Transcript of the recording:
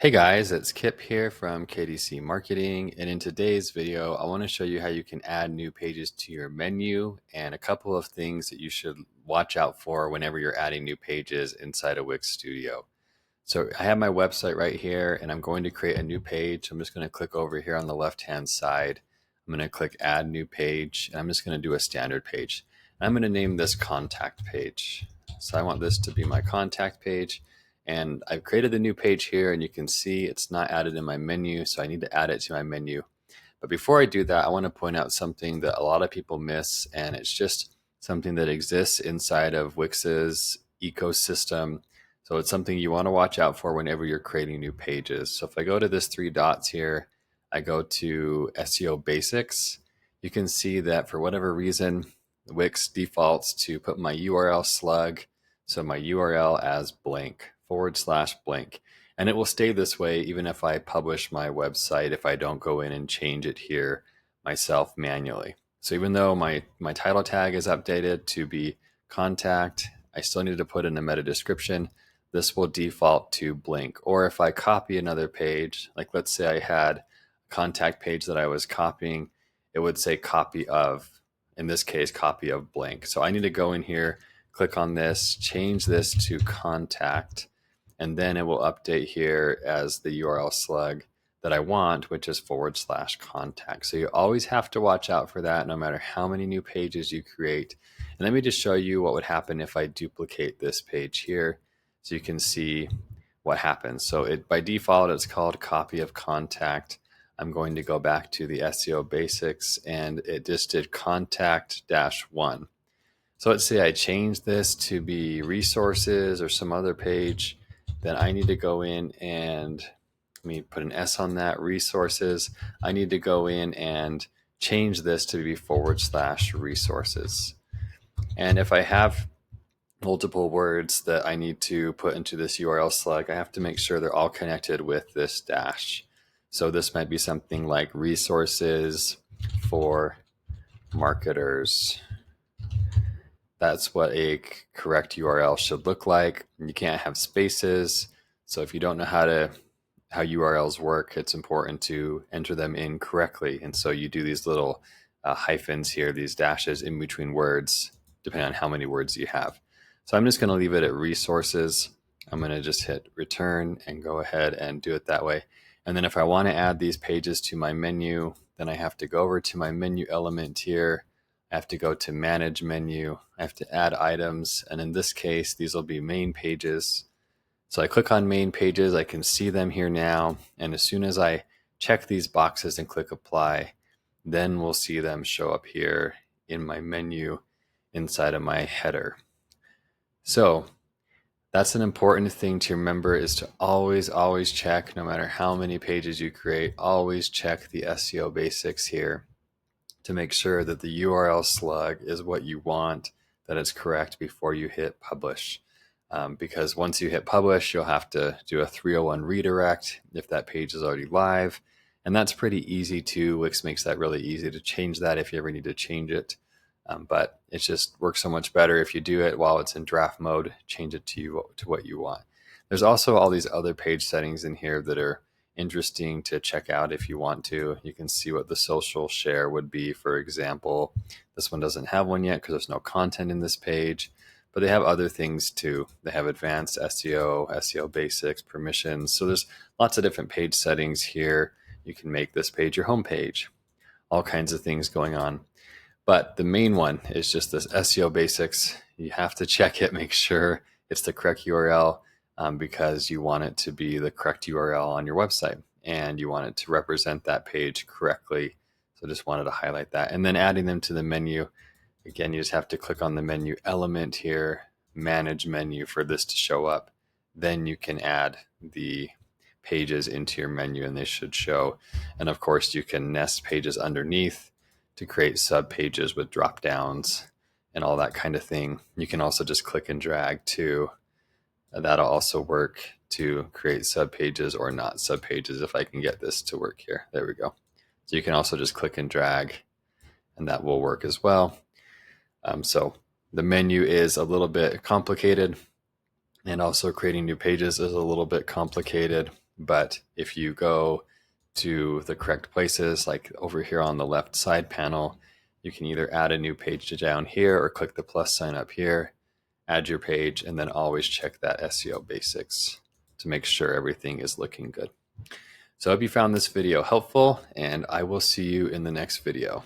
Hey guys, it's Kip here from KDC Marketing, and in today's video I want to show you how you can add new pages to your menu and a couple of things that you should watch out for whenever you're adding new pages inside of Wix Studio. So I have my website right here and I'm going to create a new page. I'm just going to click over here on the left hand side. I'm going to click add new page and I'm just going to do a standard page. I'm going to name this contact page. So I want this to be my contact page. And I've created the new page here and you can see it's not added in my menu, so I need to add it to my menu. But before I do that, I want to point out something that a lot of people miss, and it's just something that exists inside of Wix's ecosystem. So it's something you want to watch out for whenever you're creating new pages. So if I go to this three dots here, I go to SEO basics, you can see that for whatever reason, Wix defaults to put my URL slug, so my URL as blank /blank. And it will stay this way even if I publish my website, if I don't go in and change it here myself manually. So even though my title tag is updated to be contact, I still need to put in a meta description. This will default to blank. Or if I copy another page, like let's say I had a contact page that I was copying, it would say copy of, in this case, copy of blank. So I need to go in here, click on this, change this to contact, and then it will update here as the URL slug that I want, which is /contact. So you always have to watch out for that no matter how many new pages you create. And let me just show you what would happen if I duplicate this page here so you can see what happens. So by default, it's called copy of contact. I'm going to go back to the SEO basics and it just did contact-1. So let's say I change this to be resources or some other page, then I need to go in and let me put an S on that, resources. I need to go in and change this to be /resources. And if I have multiple words that I need to put into this URL slug, I have to make sure they're all connected with this dash. So this might be something like resources for marketers. That's what a correct URL should look like. You can't have spaces. So if you don't know how URLs work, it's important to enter them in correctly. And so you do these little hyphens here, these dashes in between words, depending on how many words you have. So I'm just going to leave it at resources. I'm going to just hit return and go ahead and do it that way. And then if I want to add these pages to my menu, then I have to go over to my menu element here. I have to go to manage menu. I have to add items. And in this case, these will be main pages. So I click on main pages. I can see them here now. And as soon as I check these boxes and click apply, then we'll see them show up here in my menu inside of my header. So that's an important thing to remember, is to always check, no matter how many pages you create, always check the SEO basics here to make sure that the URL slug is what you want, that it's correct before you hit publish. Because once you hit publish, you'll have to do a 301 redirect if that page is already live. And that's pretty easy too. Wix makes that really easy to change that if you ever need to change it. But it just works so much better if you do it while it's in draft mode, change it to what you want. There's also all these other page settings in here that are interesting to check out if you want to. You can see what the social share would be, for example. This one doesn't have one yet because there's no content in this page, but they have other things too. They have advanced SEO, SEO basics, permissions. So there's lots of different page settings here. You can make this page your home page, all kinds of things going on. But the main one is just this SEO basics. You have to check it, make sure it's the correct URL, because you want it to be the correct URL on your website and you want it to represent that page correctly. So just wanted to highlight that. And then adding them to the menu, again, you just have to click on the menu element here, manage menu, for this to show up. Then you can add the pages into your menu and they should show. And of course, you can nest pages underneath to create sub pages with drop downs and all that kind of thing. You can also just click and drag too. That'll also work to create sub pages or not sub pages if I can get this to work here. There we go. So you can also just click and drag and that will work as well. So the menu is a little bit complicated, and also creating new pages is a little bit complicated. But if you go to the correct places, like over here on the left side panel, you can either add a new page down here or click the plus sign up here, add your page, and then always check that SEO basics to make sure everything is looking good. So I hope you found this video helpful, and I will see you in the next video.